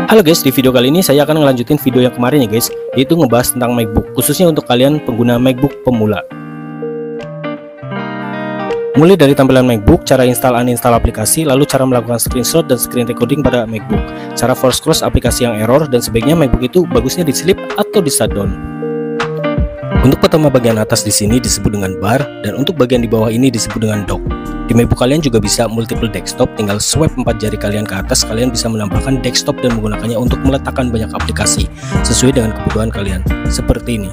Halo guys, di video kali ini saya akan ngelanjutin video yang kemarin ya guys, yaitu ngebahas tentang MacBook, khususnya untuk kalian pengguna MacBook pemula. Mulai dari tampilan MacBook, cara install uninstall aplikasi, lalu cara melakukan screenshot dan screen recording pada MacBook, cara force close aplikasi yang error, dan sebaiknya MacBook itu bagusnya di sleep atau di shutdown. Untuk pertama bagian atas di sini disebut dengan bar, dan untuk bagian di bawah ini disebut dengan dock. Di MacBook kalian juga bisa multiple desktop, tinggal swipe 4 jari kalian ke atas, kalian bisa menambahkan desktop dan menggunakannya untuk meletakkan banyak aplikasi sesuai dengan kebutuhan kalian, seperti ini.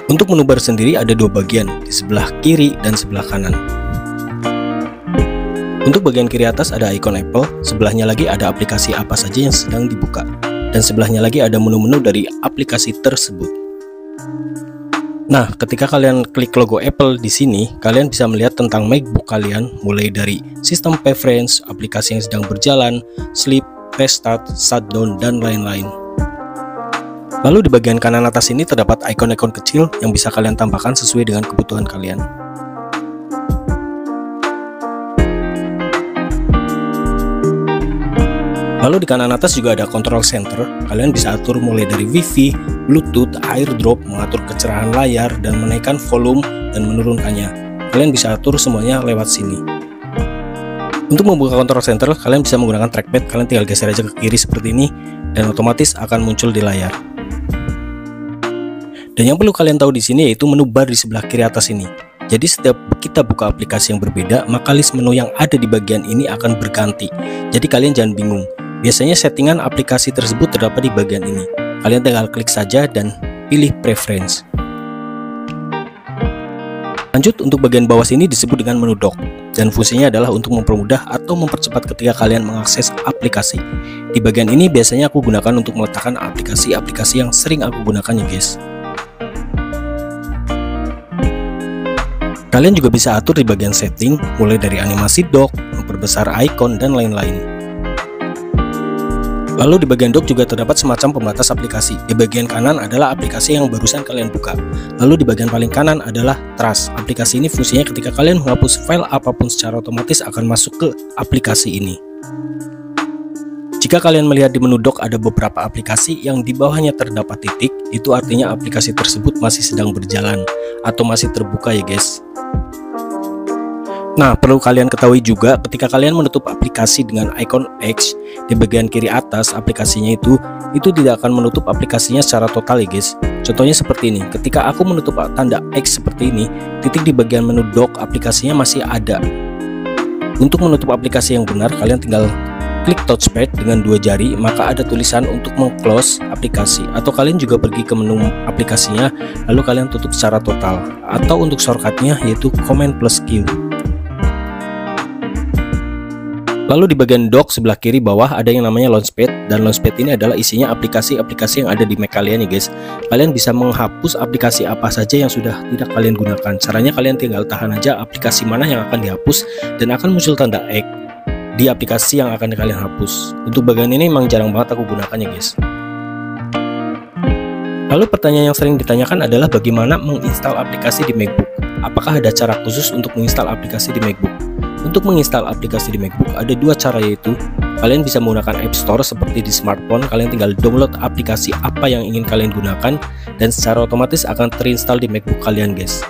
Untuk menu bar sendiri ada dua bagian, di sebelah kiri dan sebelah kanan. Untuk bagian kiri atas ada ikon Apple, sebelahnya lagi ada aplikasi apa saja yang sedang dibuka, dan sebelahnya lagi ada menu-menu dari aplikasi tersebut. Nah, ketika kalian klik logo Apple di sini, kalian bisa melihat tentang MacBook kalian, mulai dari sistem preference, aplikasi yang sedang berjalan, sleep, restart, shutdown, dan lain-lain. Lalu di bagian kanan atas ini terdapat ikon-ikon kecil yang bisa kalian tambahkan sesuai dengan kebutuhan kalian. Lalu di kanan atas juga ada control center, kalian bisa atur mulai dari Wi-Fi, Bluetooth, AirDrop, mengatur kecerahan layar, dan menaikkan volume dan menurunkannya. Kalian bisa atur semuanya lewat sini. Untuk membuka control center, kalian bisa menggunakan trackpad, kalian tinggal geser aja ke kiri seperti ini, dan otomatis akan muncul di layar. Dan yang perlu kalian tahu di sini yaitu menu bar di sebelah kiri atas ini. Jadi setiap kita buka aplikasi yang berbeda, maka list menu yang ada di bagian ini akan berganti. Jadi kalian jangan bingung. Biasanya settingan aplikasi tersebut terdapat di bagian ini. Kalian tinggal klik saja dan pilih preference. Lanjut, untuk bagian bawah sini disebut dengan menu dock, dan fungsinya adalah untuk mempermudah atau mempercepat ketika kalian mengakses aplikasi. Di bagian ini biasanya aku gunakan untuk meletakkan aplikasi-aplikasi yang sering aku gunakan ya guys. Kalian juga bisa atur di bagian setting, mulai dari animasi dock, memperbesar icon, dan lain-lain. Lalu di bagian dock juga terdapat semacam pembatas aplikasi. Di bagian kanan adalah aplikasi yang barusan kalian buka. Lalu di bagian paling kanan adalah trash. Aplikasi ini fungsinya ketika kalian menghapus file apapun secara otomatis akan masuk ke aplikasi ini. Jika kalian melihat di menu dock ada beberapa aplikasi yang di bawahnya terdapat titik, itu artinya aplikasi tersebut masih sedang berjalan atau masih terbuka ya guys. Nah, perlu kalian ketahui juga ketika kalian menutup aplikasi dengan icon X di bagian kiri atas aplikasinya itu tidak akan menutup aplikasinya secara total ya guys. Contohnya seperti ini, ketika aku menutup tanda X seperti ini, titik di bagian menu dock aplikasinya masih ada. Untuk menutup aplikasi yang benar, kalian tinggal klik touchpad dengan dua jari, maka ada tulisan untuk meng-close aplikasi, atau kalian juga pergi ke menu aplikasinya lalu kalian tutup secara total, atau untuk shortcutnya yaitu Command plus Q. Lalu di bagian dock sebelah kiri bawah ada yang namanya Launchpad, dan Launchpad ini adalah isinya aplikasi-aplikasi yang ada di Mac kalian ya guys. Kalian bisa menghapus aplikasi apa saja yang sudah tidak kalian gunakan. Caranya kalian tinggal tahan aja aplikasi mana yang akan dihapus dan akan muncul tanda X di aplikasi yang akan kalian hapus. Untuk bagian ini memang jarang banget aku gunakan ya guys. Lalu pertanyaan yang sering ditanyakan adalah bagaimana menginstal aplikasi di MacBook. Apakah ada cara khusus untuk menginstal aplikasi di MacBook? Untuk menginstal aplikasi di MacBook ada dua cara, yaitu kalian bisa menggunakan App Store seperti di smartphone. Kalian tinggal download aplikasi apa yang ingin kalian gunakan dan secara otomatis akan terinstall di MacBook kalian guys.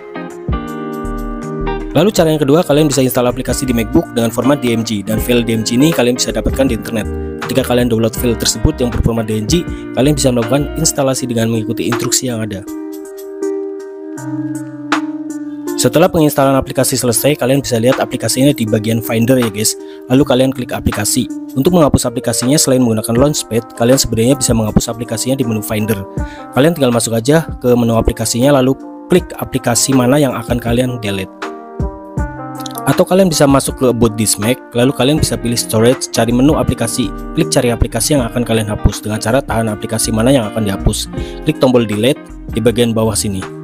Lalu cara yang kedua, kalian bisa install aplikasi di MacBook dengan format DMG, dan file DMG ini kalian bisa dapatkan di internet. Ketika kalian download file tersebut yang berformat DMG, kalian bisa melakukan instalasi dengan mengikuti instruksi yang ada. Setelah penginstalan aplikasi selesai, kalian bisa lihat aplikasinya di bagian Finder ya guys. Lalu kalian klik aplikasi. Untuk menghapus aplikasinya selain menggunakan Launchpad, kalian sebenarnya bisa menghapus aplikasinya di menu Finder. Kalian tinggal masuk aja ke menu aplikasinya lalu klik aplikasi mana yang akan kalian delete. Atau kalian bisa masuk ke About This Mac, lalu kalian bisa pilih Storage, cari menu aplikasi, klik cari aplikasi yang akan kalian hapus dengan cara tahan aplikasi mana yang akan dihapus. Klik tombol Delete di bagian bawah sini.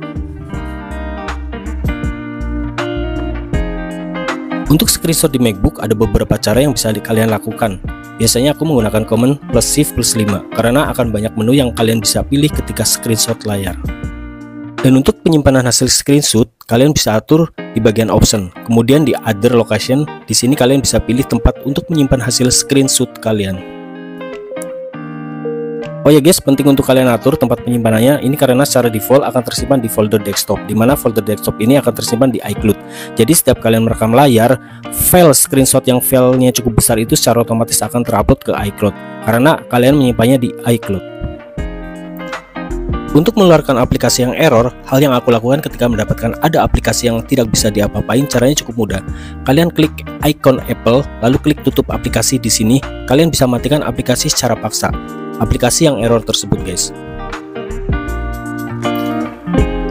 Untuk screenshot di MacBook ada beberapa cara yang bisa kalian lakukan. Biasanya aku menggunakan Command plus Shift plus 5 karena akan banyak menu yang kalian bisa pilih ketika screenshot layar. Dan untuk penyimpanan hasil screenshot, kalian bisa atur di bagian option. Kemudian di other location, di sini kalian bisa pilih tempat untuk menyimpan hasil screenshot kalian. Oh ya guys, penting untuk kalian atur tempat penyimpanannya ini karena secara default akan tersimpan di folder desktop, dimana folder desktop ini akan tersimpan di iCloud. Jadi setiap kalian merekam layar, file screenshot yang filenya cukup besar itu secara otomatis akan terupload ke iCloud karena kalian menyimpannya di iCloud. Untuk mengeluarkan aplikasi yang error, hal yang aku lakukan ketika mendapatkan ada aplikasi yang tidak bisa diapa-apain, caranya cukup mudah. Kalian klik icon Apple, lalu klik tutup aplikasi di sini. Kalian bisa matikan aplikasi secara paksa, aplikasi yang error tersebut guys.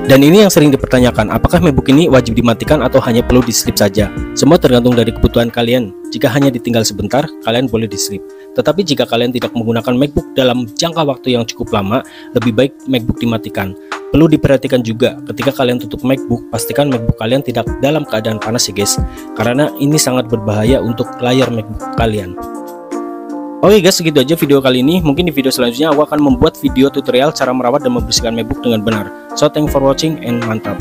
Dan ini yang sering dipertanyakan, apakah MacBook ini wajib dimatikan atau hanya perlu di sleep saja? Semua tergantung dari kebutuhan kalian. Jika hanya ditinggal sebentar, kalian boleh di sleep. Tetapi jika kalian tidak menggunakan MacBook dalam jangka waktu yang cukup lama, lebih baik MacBook dimatikan. Perlu diperhatikan juga, ketika kalian tutup MacBook, pastikan MacBook kalian tidak dalam keadaan panas ya guys, karena ini sangat berbahaya untuk layar MacBook kalian. Oke guys, segitu aja video kali ini. Mungkin di video selanjutnya aku akan membuat video tutorial cara merawat dan membersihkan MacBook dengan benar. So thank you for watching and mantap.